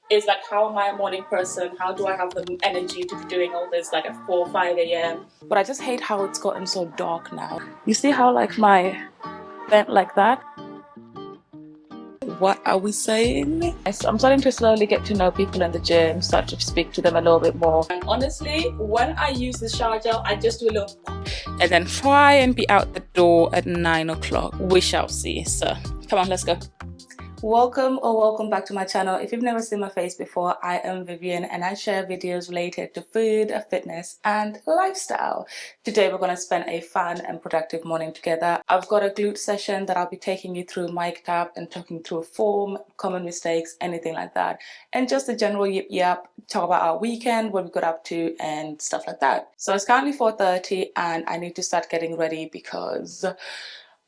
is like, how am I a morning person? How do I have the energy to be doing all this like at 4 or 5 a.m.? But I just hate how it's gotten so dark now. You see how like my bent like that? What are we saying? I'm starting to slowly get to know people in the gym, start to speak to them a little bit more. And honestly, when I use the shower gel, I just do a little and then try and be out the door at 9 o'clock. We shall see. So come on, let's go. Welcome back to my channel. If you've never seen my face before, I am Vivian and I share videos related to food, fitness and lifestyle. Today we're going to spend a fun and productive morning together. I've got a glute session that I'll be taking you through mic up and talking through form, common mistakes, anything like that. And just a general yap, talk about our weekend, what we got up to and stuff like that. So it's currently 4:30 and I need to start getting ready because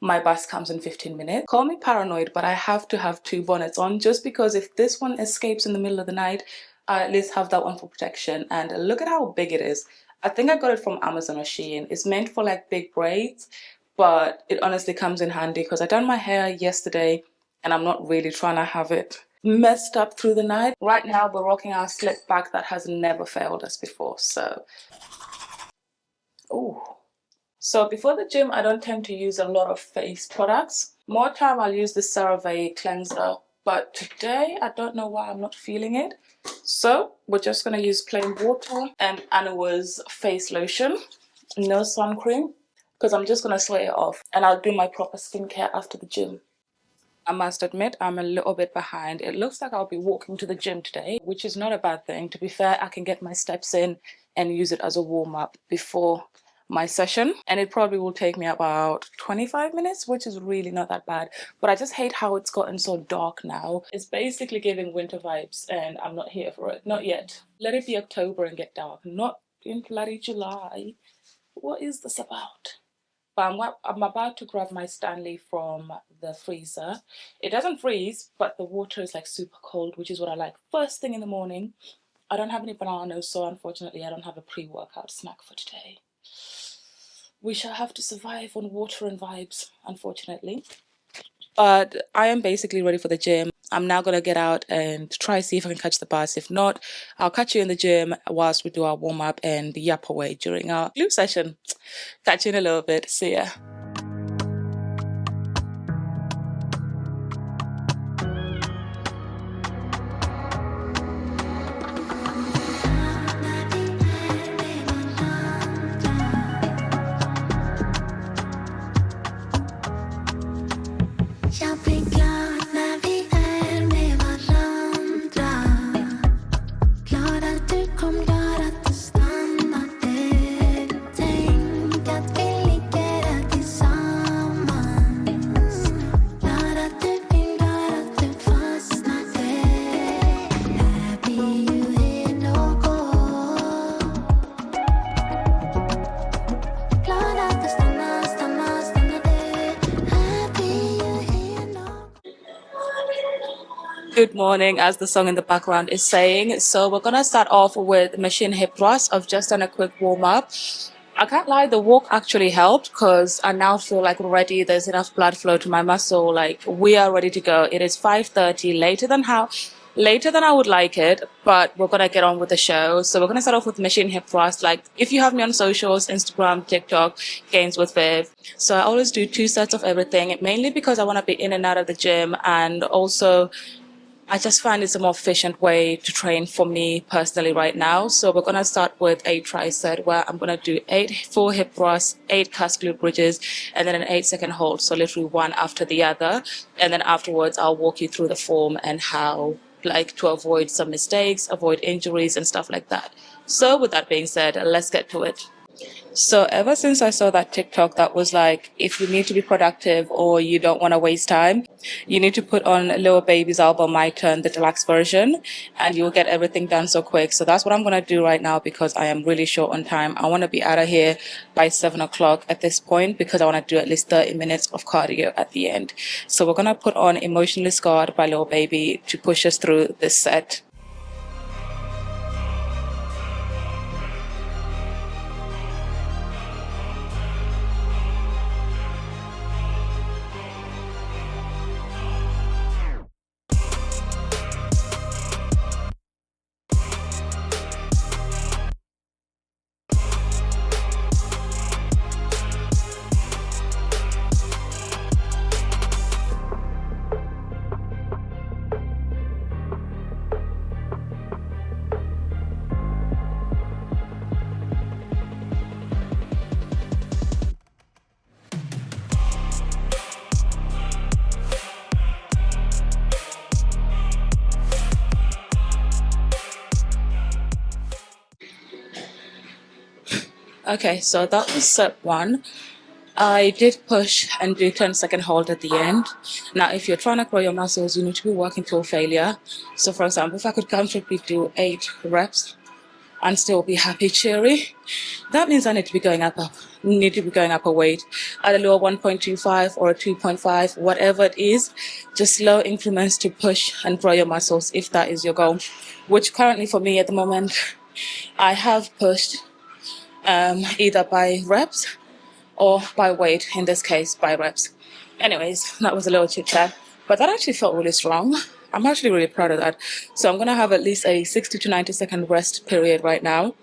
my bus comes in 15 minutes. Call me paranoid, but I have to have two bonnets on just because if this one escapes in the middle of the night, I at least have that one for protection. And look at how big it is. I think I got it from Amazon or Shein. It's meant for like big braids, but it honestly comes in handy because I done my hair yesterday and I'm not really trying to have it messed up through the night. Right now we're rocking our slick back that has never failed us before. So, ooh. So before the gym, I don't tend to use a lot of face products. More time I'll use the CeraVe cleanser, but today I don't know why I'm not feeling it. So we're just gonna use plain water and Anawa's face lotion, no sun cream, because I'm just gonna sweat it off and I'll do my proper skincare after the gym. I must admit I'm a little bit behind. It looks like I'll be walking to the gym today, which is not a bad thing. To be fair, I can get my steps in and use it as a warm-up before my session, and it probably will take me about 25 minutes, which is really not that bad. But I just hate how it's gotten so dark now. It's basically giving winter vibes and I'm not here for it. Not yet. Let it be October and get dark, not in bloody July. What is this about? But I'm about to grab my Stanley from the freezer. It doesn't freeze, but the water is like super cold, which is what I like first thing in the morning. I don't have any bananas, so unfortunately I don't have a pre-workout snack for today. We shall have to survive on water and vibes, unfortunately. But I am basically ready for the gym. I'm now going to get out and try see if I can catch the bus. If not, I'll catch you in the gym whilst we do our warm-up and yap away during our glute session. Catch you in a little bit. See ya. Good morning, as the song in the background is saying. So we're gonna start off with machine hip thrust. I've just done a quick warm up. I can't lie, the walk actually helped because I now feel like ready. There's enough blood flow to my muscle. Like we are ready to go. It is 5:30, later than I would like it, but we're gonna get on with the show. So we're gonna start off with machine hip thrust. Like if you have me on socials, Instagram, TikTok, Gains with Viv. So I always do 2 sets of everything, mainly because I want to be in and out of the gym, and also I just find it's a more efficient way to train for me personally right now. So we're going to start with a tricep where I'm going to do 8 full hip thrusts, 8 cast glute bridges, and then an 8-second hold. So literally one after the other. And then afterwards, I'll walk you through the form and how, like, to avoid some mistakes, avoid injuries and stuff like that. So with that being said, let's get to it. So ever since I saw that TikTok that was like, if you need to be productive or you don't want to waste time, you need to put on Lil Baby's album, My Turn, the deluxe version, and you'll get everything done so quick. So that's what I'm going to do right now because I am really short on time. I want to be out of here by 7 o'clock at this point because I want to do at least 30 minutes of cardio at the end. So we're going to put on Emotionally Scarred by Lil Baby to push us through this set. Okay, so that was set one. I did push and do 10-second hold at the end. Now, if you're trying to grow your muscles, you need to be working till failure. So, for example, if I could comfortably do 8 reps and still be happy, cheery, that means I need to be going up, need to be going up a weight at a lower 1.25 or a 2.5, whatever it is, just slow increments to push and grow your muscles if that is your goal. Which currently for me at the moment, I have pushed either by reps or by weight, in this case by reps. Anyways, that was a little chit chat, but that actually felt really strong. I'm actually really proud of that. So I'm going to have at least a 60 to 90-second rest period right now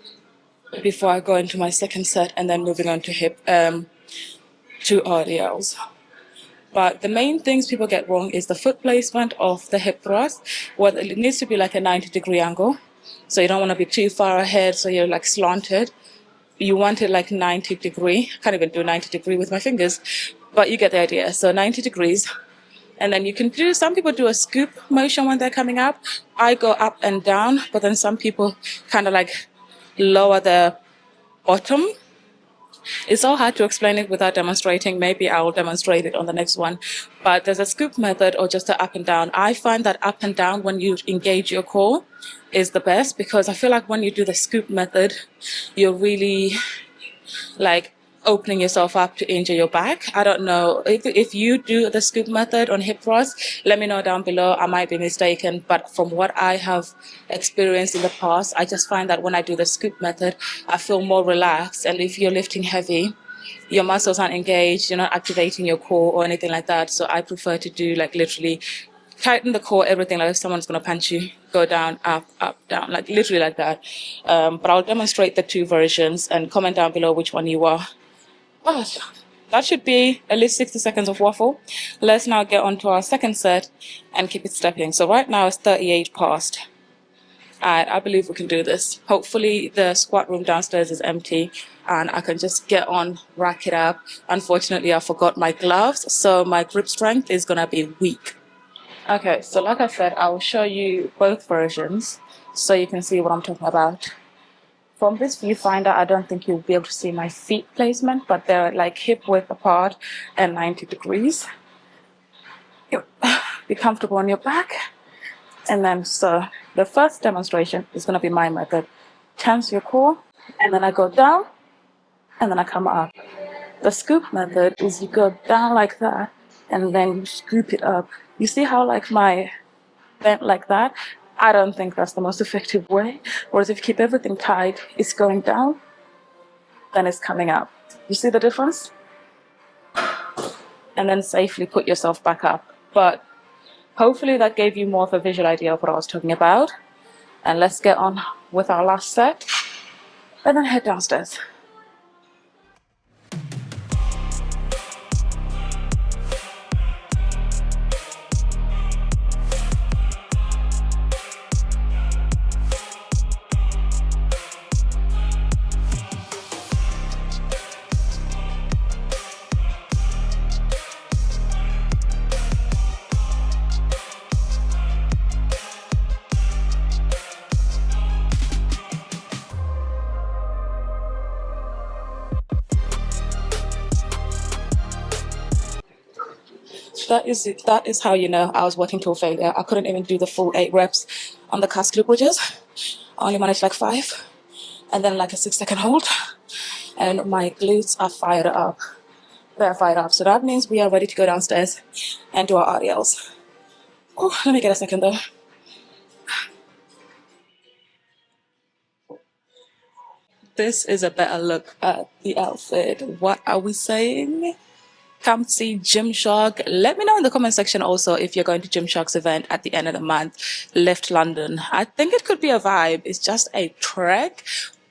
before I go into my second set and then moving on to to RDLs. But the main things people get wrong is the foot placement of the hip thrust. Well, it needs to be like a 90-degree angle. So you don't want to be too far ahead so you're like slanted. You want it like 90 degree. I can't even do 90 degree with my fingers, but you get the idea. So 90 degrees. And then you can do, some people do a scoop motion when they're coming up. I go up and down, but then some people kind of like lower their bottom. It's so hard to explain it without demonstrating. Maybe I will demonstrate it on the next one. But there's a scoop method or just a up and down. I find that up and down when you engage your core is the best, because I feel like when you do the scoop method, you're really like opening yourself up to injure your back. I don't know if you do the scoop method on hip thrust, let me know down below. I might be mistaken, but from what I have experienced in the past, I just find that when I do the scoop method, I feel more relaxed. And if you're lifting heavy, your muscles aren't engaged, you're not activating your core or anything like that. So I prefer to do like literally tighten the core, everything, like if someone's going to punch you, go down, up, down, like literally like that. But I'll demonstrate the two versions and comment down below which one you are. But that should be at least 60 seconds of waffle. Let's now get on to our second set and keep it stepping. So right now it's 38 past. And I believe we can do this. Hopefully the squat room downstairs is empty and I can just get on, rack it up. Unfortunately, I forgot my gloves, so my grip strength is going to be weak. Okay, so like I said, I will show you both versions so you can see what I'm talking about. From this viewfinder, I don't think you'll be able to see my feet placement, but they're like hip width apart and 90 degrees. Be comfortable on your back. And then, so the first demonstration is going to be my method. Tense your core, and then I go down, and then I come up. The scoop method is you go down like that, and then you scoop it up. You see how like my bent like that? I don't think that's the most effective way. Whereas if you keep everything tight, it's going down, then it's coming up. You see the difference? And then safely put yourself back up. But hopefully that gave you more of a visual idea of what I was talking about. And let's get on with our last set and then head downstairs. That is how you know I was working to a failure. I couldn't even do the full 8 reps on the cast glute bridges. I only managed like 5, and then like a 6-second hold. And my glutes are fired up. They're fired up. So that means we are ready to go downstairs and do our RDLs. Oh, let me get a second though. This is a better look at the outfit. What are we saying? Come see Gymshark. Let me know in the comment section also if you're going to Gymshark's event at the end of the month, Lift London. I think it could be a vibe. It's just a trek,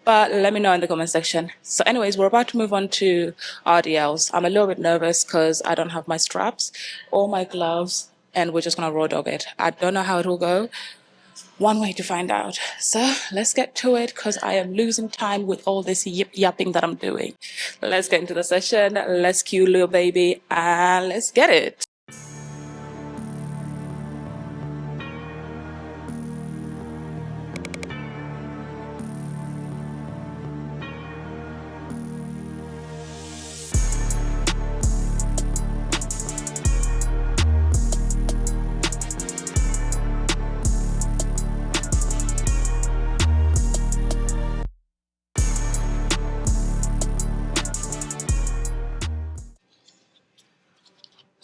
but let me know in the comment section. So anyways, we're about to move on to RDLs. I'm a little bit nervous because I don't have my straps or my gloves, and we're just going to raw dog it. I don't know how it will go. One way to find out. So let's get to it because I am losing time with all this yapping that I'm doing. Let's get into the session. Let's cue Lil Baby and let's get it.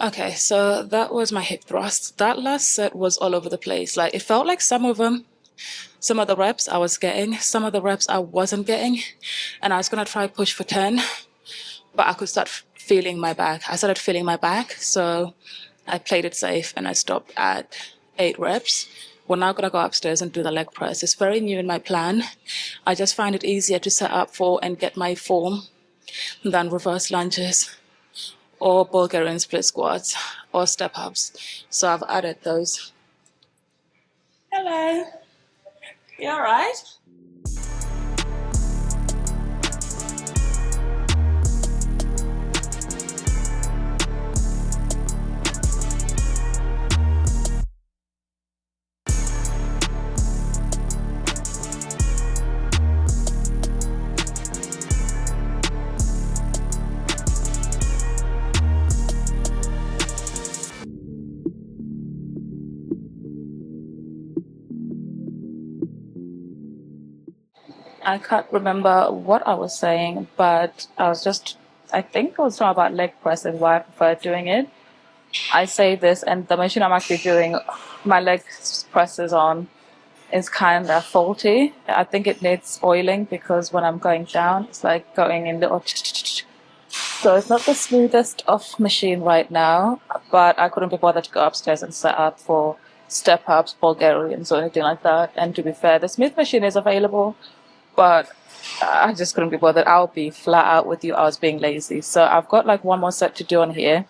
Okay, so that was my hip thrust. That last set was all over the place. Like it felt like some of the reps I was getting, some of the reps I wasn't getting. And I was gonna try push for 10, but I could start feeling my back. I started feeling my back, so I played it safe and I stopped at 8 reps. We're now gonna go upstairs and do the leg press. It's very new in my plan. I just find it easier to set up for and get my form than reverse lunges or Bulgarian split squats or step ups. So I've added those. Hello, you all right? I can't remember what I was saying, but I think it was talking about leg press and why I prefer doing it. I say this, and the machine I'm actually doing my leg presses on is kind of faulty. I think it needs oiling because when I'm going down, it's like going in little. So it's not the smoothest of machine right now, but I couldn't be bothered to go upstairs and set up for step ups, Bulgarians, or anything like that. And to be fair, the smooth machine is available, but I just couldn't be bothered. I'll be flat out with you. I was being lazy. So I've got like one more set to do on here.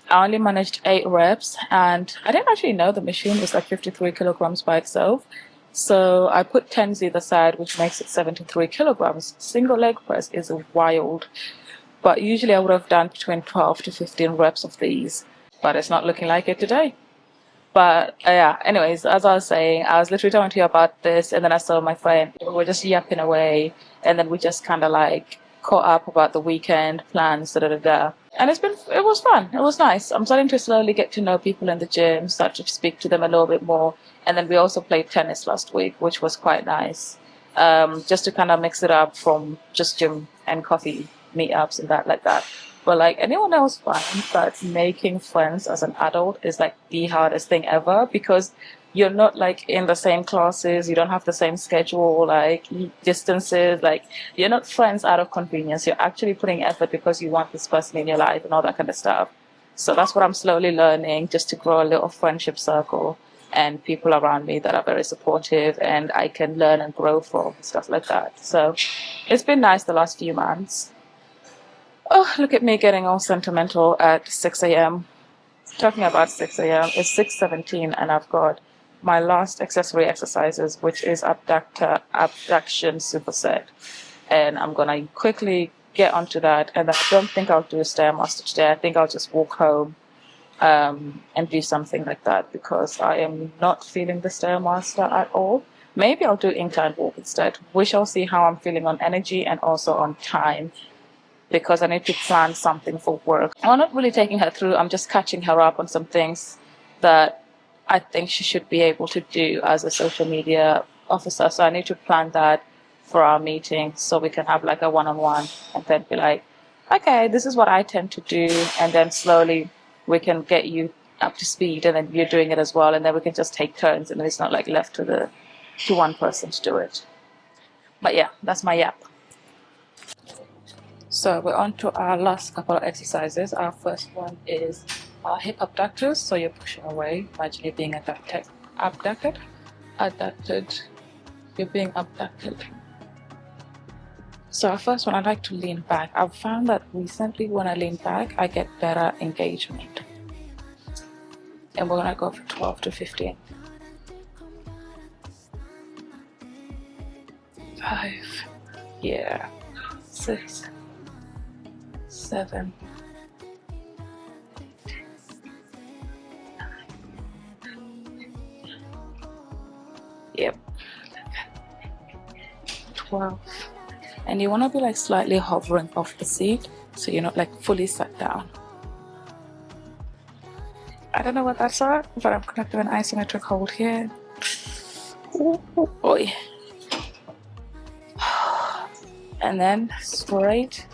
I only managed 8 reps, and I didn't actually know the machine was like 53 kilograms by itself. So I put 10s either side, which makes it 73 kilograms. Single leg press is wild. But usually I would have done between 12 to 15 reps of these. But it's not looking like it today. But yeah, anyways, as I was saying, I was literally talking to you about this, and then I saw my friend. We were just yapping away, and then we just kind of like caught up about the weekend plans, da da da da. And it was fun. It was nice. I'm starting to slowly get to know people in the gym, start to speak to them a little bit more. And then we also played tennis last week, which was quite nice. Just to kind of mix it up from just gym and coffee meetups and that like that. But like anyone else fine, but making friends as an adult is like the hardest thing ever because you're not like in the same classes, you don't have the same schedule, like distances, like you're not friends out of convenience. You're actually putting effort because you want this person in your life and all that kind of stuff. So that's what I'm slowly learning, just to grow a little friendship circle and people around me that are very supportive and I can learn and grow from, stuff like that. So it's been nice the last few months. Oh, look at me getting all sentimental at 6 a.m. Talking about 6 a.m. It's 6:17 and I've got my last accessory exercises, which is abduction superset. And I'm going to quickly get onto that. And I don't think I'll do a Stairmaster today. I think I'll just walk home and do something like that because I am not feeling the Stairmaster at all. Maybe I'll do incline walk instead. We shall see how I'm feeling on energy and also on time, because I need to plan something for work. I'm not really taking her through, I'm just catching her up on some things that I think she should be able to do as a social media officer. So I need to plan that for our meeting so we can have like a one-on-one and then be like, okay, this is what I tend to do. And then slowly we can get you up to speed and then you're doing it as well. And then we can just take turns and it's not like left to one person to do it. But yeah, that's my yap. So we're on to our last couple of exercises. Our first one is our hip abductors. So you're pushing away. Imagine you're being abducted. You're being abducted. So our first one, I like to lean back. I've found that recently when I lean back, I get better engagement. And we're gonna go for 12 to 15. 5, yeah, 6, 7, 9, yep, 12. And you want to be like slightly hovering off the seat so you're not like fully sat down. I don't know what that's at, but I'm gonna do an isometric hold here. Ooh, boy. And then straight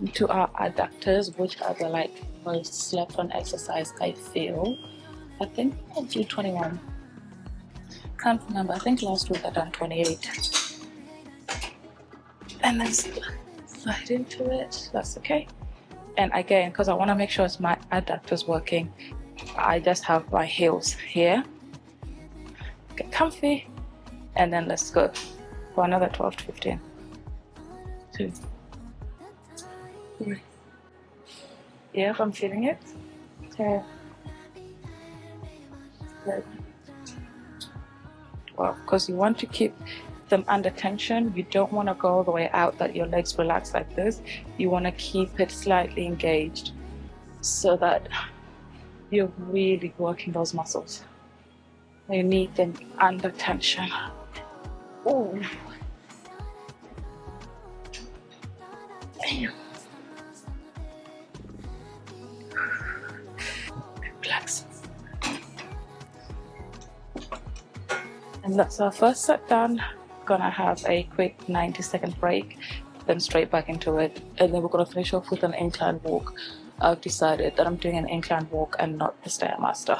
to our adductors, which are the like most slept on exercise I feel. I think I'll do 21. Can't remember. I think last week I done 28. And then slide into it. That's okay. And again, because I want to make sure it's my adductors working, I just have my heels here. Get comfy, and then let's go for another 12 to 15. 2, 3. Yeah, I'm feeling it. 10, 11, 12. Because you want to keep them under tension. You don't want to go all the way out that your legs relax like this. You want to keep it slightly engaged so that you're really working those muscles. You need them under tension. Oh. Relax. And that's our first set done. Gonna have a quick 90-second break, then straight back into it, and then we're gonna finish off with an incline walk. I've decided that I'm doing an incline walk and not the Stairmaster.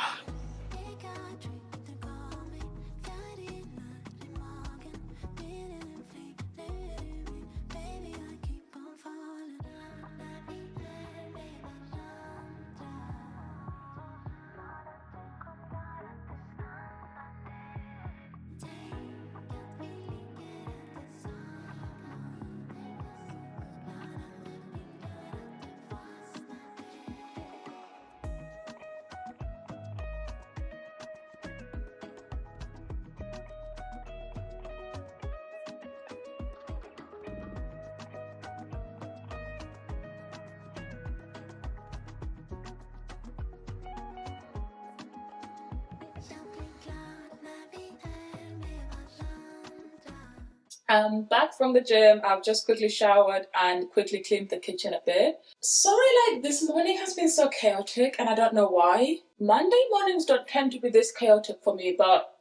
I'm back from the gym. I've just quickly showered and quickly cleaned the kitchen a bit. Sorry, like this morning has been so chaotic and I don't know why. Monday mornings don't tend to be this chaotic for me, but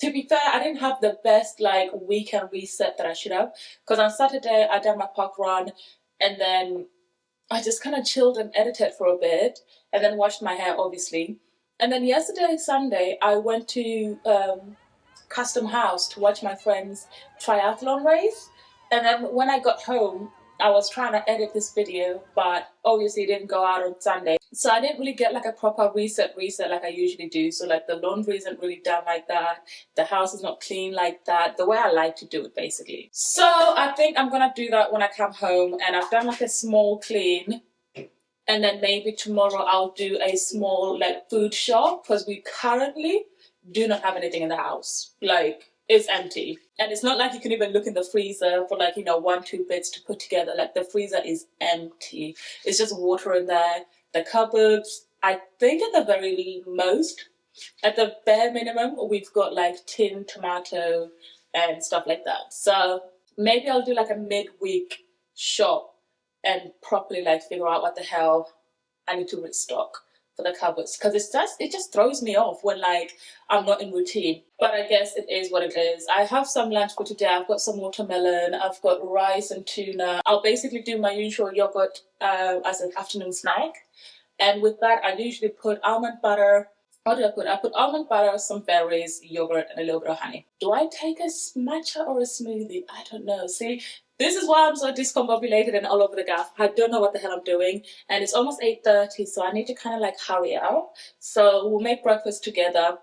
to be fair, I didn't have the best like weekend reset that I should have, because on Saturday I did my park run and then I just kind of chilled and edited for a bit and then washed my hair obviously. And then yesterday, Sunday, I went to Custom House to watch my friend's triathlon race. And then when I got home, I was trying to edit this video, but obviously it didn't go out on Sunday. So I didn't really get like a proper reset like I usually do. So like the laundry isn't really done like that. The house is not clean like that, the way I like to do it basically. So I think I'm gonna do that when I come home, and I've done like a small clean. And then maybe tomorrow I'll do a small like food shop, because we currently do not have anything in the house. Like, it's empty. And it's not like you can even look in the freezer for like, you know, 1-2 bits to put together. Like the freezer is empty. It's just water in there. The cupboards, I think at the very most, at the bare minimum, we've got like tin tomato and stuff like that. So maybe I'll do like a midweek shop and properly like figure out what the hell I need to restock for the cupboards, because it just throws me off when like I'm not in routine. But I guess it is what it is. I have some lunch for today. I've got some watermelon, I've got rice and tuna. I'll basically do my usual yogurt as an afternoon snack, and with that I usually put almond butter. What do I put? I put almond butter, some berries, yogurt, and a little bit of honey. Do I take a matcha or a smoothie? I don't know. See, this is why I'm so discombobulated and all over the gaff. I don't know what the hell I'm doing. And it's almost 8:30, so I need to kind of like hurry out. So we'll make breakfast together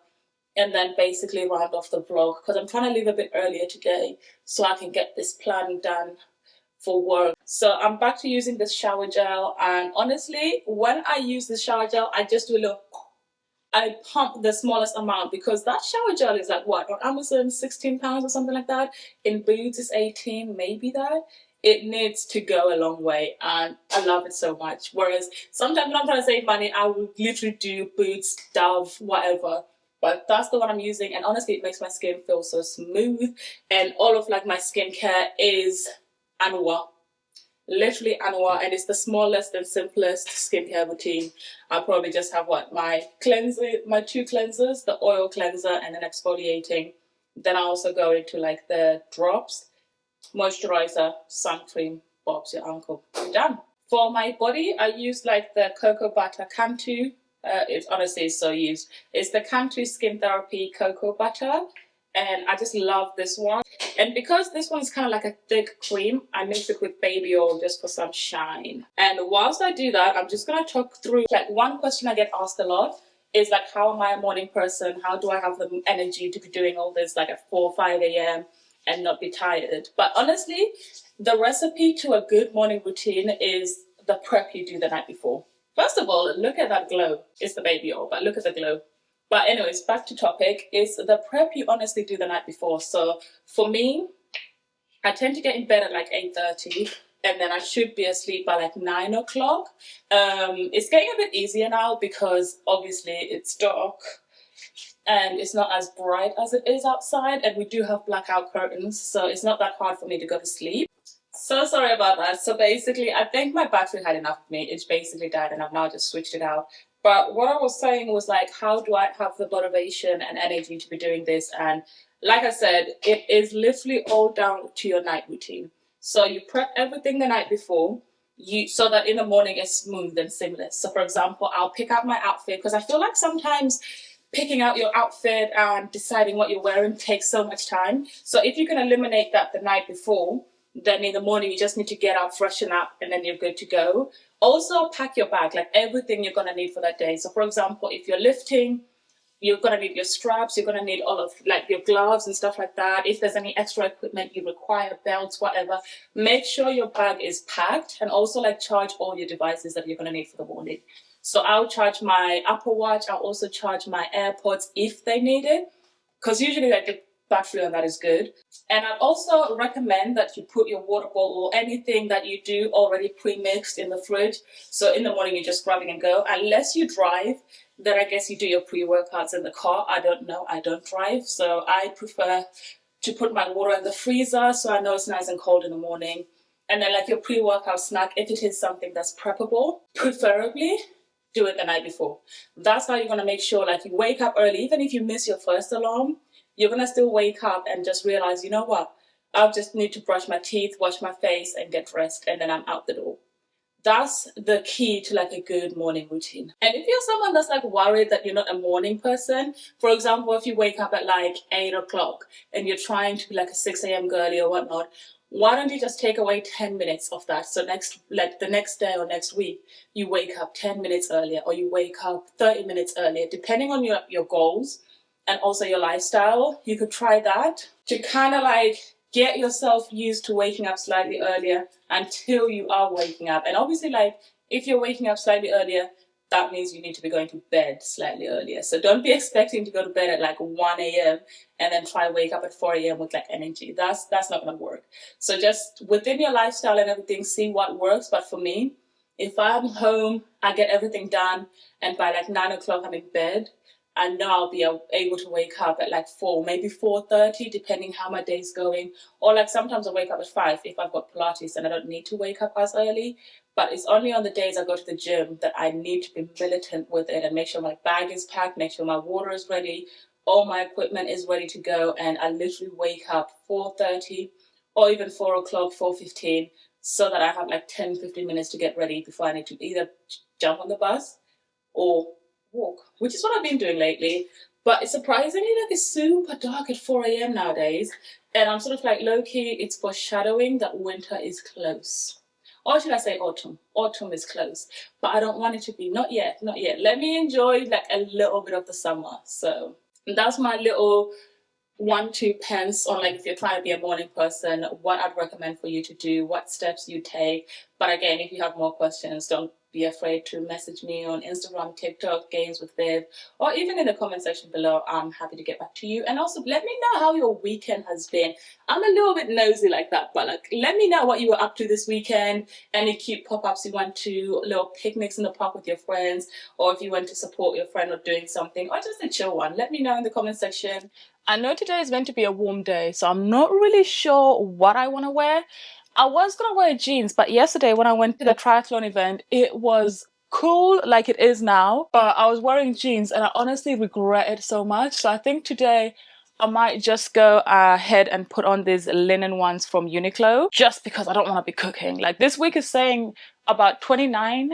and then basically round off the vlog, because I'm trying to leave a bit earlier today so I can get this plan done for work. So I'm back to using this shower gel, and honestly, when I use the shower gel, I just do a little, I pump the smallest amount, because that shower gel is like what, on Amazon, £16 or something like that. In Boots it's 18, maybe that. It needs to go a long way, and I love it so much. Whereas sometimes when I'm trying to save money, I will literally do Boots, Dove, whatever. But that's the one I'm using, and honestly it makes my skin feel so smooth, and all of like my skincare is Anua. Literally Anua, and it's the smallest and simplest skincare routine. I probably just have what, my cleanser, my 2 cleansers, the oil cleanser and then exfoliating. Then I also go into like the drops, moisturizer, sun cream, bobs your uncle. You're done. For my body, I use like the cocoa butter Cantu. It's honestly so used. It's the Cantu Skin Therapy Cocoa Butter, and I just love this one. And because this one's kind of like a thick cream, I mix it with baby oil just for some shine. And whilst I do that, I'm just gonna talk through like one question I get asked a lot is like, how am I a morning person? How do I have the energy to be doing all this like at 4 or 5 a.m. and not be tired? But honestly, the recipe to a good morning routine is the prep you do the night before. First of all, look at that glow. It's the baby oil, but look at the glow. But anyways, back to topic, is the prep you honestly do the night before. So for me, I tend to get in bed at like 8:30 and then I should be asleep by like 9 o'clock. It's getting a bit easier now because obviously it's dark and it's not as bright as it is outside, and we do have blackout curtains, so it's not that hard for me to go to sleep. So sorry about that. So basically, I think my battery had enough of me. It's basically died and I've now just switched it out. But what I was saying was like, how do I have the motivation and energy to be doing this? And like I said, it is literally all down to your night routine. So you prep everything the night before, so that in the morning it's smooth and seamless. So for example, I'll pick out my outfit because I feel like sometimes picking out your outfit and deciding what you're wearing takes so much time. So if you can eliminate that the night before, then in the morning you just need to get up, freshen up, and then you're good to go. Also pack your bag, like everything you're going to need for that day. So for example, if you're lifting, you're going to need your straps, you're going to need all of like your gloves and stuff like that. If there's any extra equipment you require, belts, whatever, make sure your bag is packed, and also like charge all your devices that you're going to need for the morning. So I'll charge my Apple Watch, I'll also charge my AirPods if they need it, because usually like the battery on that is good. And I'd also recommend that you put your water bottle or anything that you do already pre-mixed in the fridge. So in the morning you're just grabbing and go. Unless you drive, then I guess you do your pre-workouts in the car. I don't know, I don't drive. So I prefer to put my water in the freezer so I know it's nice and cold in the morning. And then like your pre-workout snack, if it is something that's preppable, preferably do it the night before. That's how you're going to make sure like you wake up early. Even if you miss your first alarm, you're going to still wake up and just realize, you know what, I just need to brush my teeth, wash my face and get dressed, and then I'm out the door. That's the key to like a good morning routine. And if you're someone that's like worried that you're not a morning person, for example, if you wake up at like 8 o'clock and you're trying to be like a 6 a.m. girly or whatnot, why don't you just take away 10 minutes of that? So the next day or next week, you wake up 10 minutes earlier, or you wake up 30 minutes earlier, depending on your goals and also your lifestyle. You could try that to kind of like get yourself used to waking up slightly earlier until you are waking up. And obviously, like if you're waking up slightly earlier, that means you need to be going to bed slightly earlier. So don't be expecting to go to bed at like 1 a.m. and then try to wake up at 4 a.m. with like energy. That's not going to work. So just within your lifestyle and everything, see what works. But for me, if I'm home, I get everything done, and by like 9 o'clock I'm in bed, I know I'll be able to wake up at like 4, maybe 4:30, depending how my day's going. Or like sometimes I wake up at 5 if I've got Pilates and I don't need to wake up as early. But it's only on the days I go to the gym that I need to be militant with it and make sure my bag is packed, make sure my water is ready, all my equipment is ready to go, and I literally wake up 4:30 or even 4 o'clock, 4:15, so that I have like 10-15 minutes to get ready before I need to either jump on the bus or walk, which is what I've been doing lately. But it's surprisingly like it's super dark at 4 a.m. nowadays, and I'm sort of like low-key, it's foreshadowing that winter is close. Or should I say autumn? Autumn is close, but I don't want it to be. Not yet, not yet. Let me enjoy like a little bit of the summer. So that's my little 1-2 pence on like if you're trying to be a morning person, what I'd recommend for you to do, what steps you take. But again, if you have more questions, don't be afraid to message me on Instagram, TikTok, Games with Viv, or even in the comment section below. I'm happy to get back to you. And also let me know how your weekend has been. I'm a little bit nosy like that, but like let me know what you were up to this weekend, any cute pop-ups you went to, little picnics in the park with your friends, or if you went to support your friend or doing something, or just a chill one. Let me know in the comment section. I know today is meant to be a warm day, so I'm not really sure what I want to wear. I was going to wear jeans, but yesterday when I went to the triathlon event, it was cool like it is now, but I was wearing jeans and I honestly regret it so much. So I think today I might just go ahead and put on these linen ones from Uniqlo, just because I don't want to be cooking. Like this week is saying about 29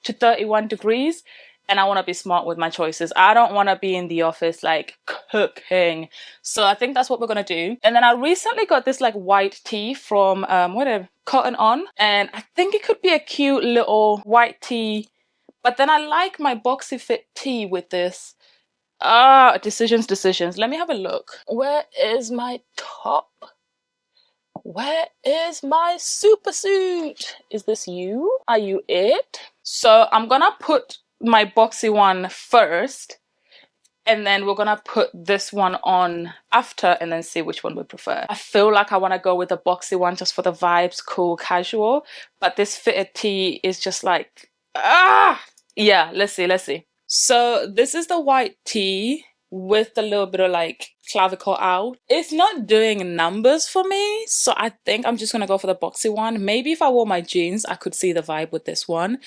to 31 degrees. And I want to be smart with my choices. I don't want to be in the office like cooking. So I think that's what we're going to do. And then I recently got this like white tee from Cotton On. And I think it could be a cute little white tee. But then I like my boxy fit tee with this. Decisions. Let me have a look. Where is my top? Where is my super suit? Is this you? Are you it? So I'm gonna put my boxy one first, and then we're gonna put this one on after and then see which one we prefer. I feel like I want to go with the boxy one just for the vibes, cool, casual. But this fitted tee is just like, yeah, let's see. So this is the white tee with a little bit of like clavicle out. It's not doing numbers for me, so I think I'm just gonna go for the boxy one. Maybe if I wore my jeans, I could see the vibe with this one.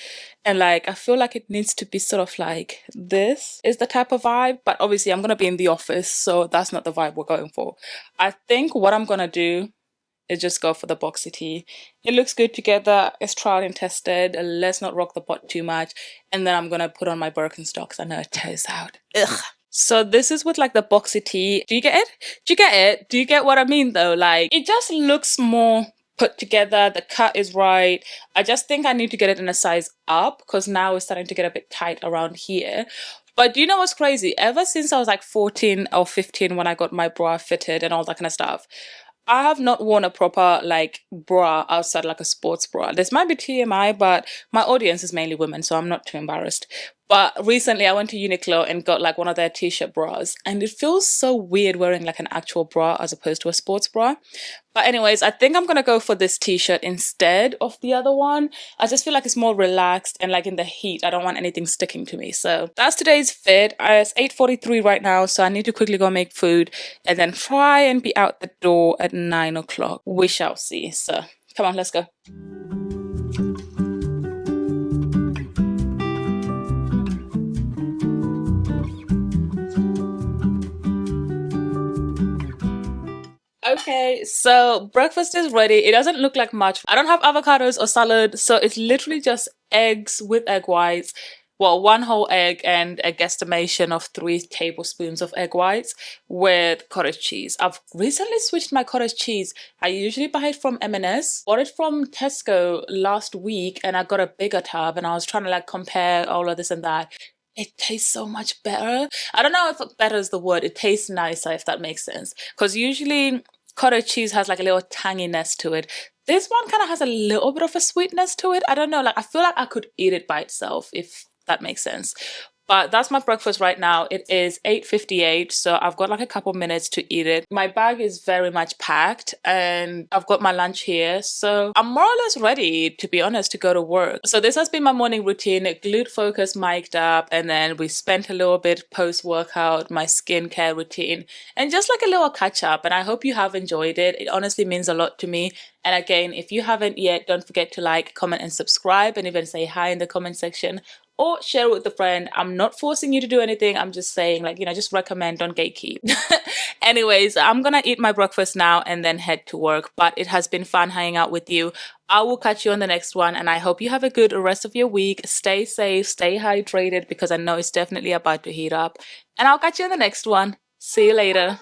And like, I feel like it needs to be sort of like, this is the type of vibe, but obviously I'm gonna be in the office, so that's not the vibe we're going for. I think what I'm gonna do is just go for the boxy tee. It looks good together. It's tried and tested. Let's not rock the pot too much. And then I'm gonna put on my Birkenstocks. I know it tears out. Ugh. So this is with like the boxy tee. Do you get it? Do you get it? Do you get what I mean though? Like, it just looks more put together. The cut is right. I just think I need to get it in a size up because now it's starting to get a bit tight around here. But do you know what's crazy? Ever since I was like 14 or 15 when I got my bra fitted and all that kind of stuff, I have not worn a proper like bra outside like a sports bra. This might be TMI, but my audience is mainly women, so I'm not too embarrassed. But recently I went to Uniqlo and got like one of their t-shirt bras, and it feels so weird wearing like an actual bra as opposed to a sports bra. But anyways, I think I'm gonna go for this t-shirt instead of the other one. I just feel like it's more relaxed, and like in the heat, I don't want anything sticking to me. So that's today's fit. It's 8:43 right now, so I need to quickly go make food and then try and be out the door at 9 o'clock. We shall see. So come on, let's go. Okay, so breakfast is ready. It doesn't look like much. I don't have avocados or salad, so it's literally just eggs with egg whites. Well, one whole egg and a guesstimation of 3 tablespoons of egg whites with cottage cheese. I've recently switched my cottage cheese. I usually buy it from M&S. Bought it from Tesco last week and I got a bigger tub and I was trying to like compare all of this and that. It tastes so much better. I don't know if better is the word. It tastes nicer, if that makes sense. Because usually cottage cheese has like a little tanginess to it. This one kind of has a little bit of a sweetness to it. I don't know, like I feel like I could eat it by itself, if that makes sense. But that's my breakfast right now. It is 8:58, so I've got like a couple minutes to eat it. My bag is very much packed and I've got my lunch here. So I'm more or less ready, to be honest, to go to work. So this has been my morning routine, glute focus, mic'd up, and then we spent a little bit post-workout, my skincare routine, and just like a little catch up. And I hope you have enjoyed it. It honestly means a lot to me. And again, if you haven't yet, don't forget to like, comment, and subscribe, and even say hi in the comment section. Or share it with a friend. I'm not forcing you to do anything. I'm just saying, like, you know, just recommend, don't gatekeep. Anyways, I'm gonna eat my breakfast now and then head to work. But it has been fun hanging out with you. I will catch you on the next one. And I hope you have a good rest of your week. Stay safe, stay hydrated, because I know it's definitely about to heat up. And I'll catch you on the next one. See you later.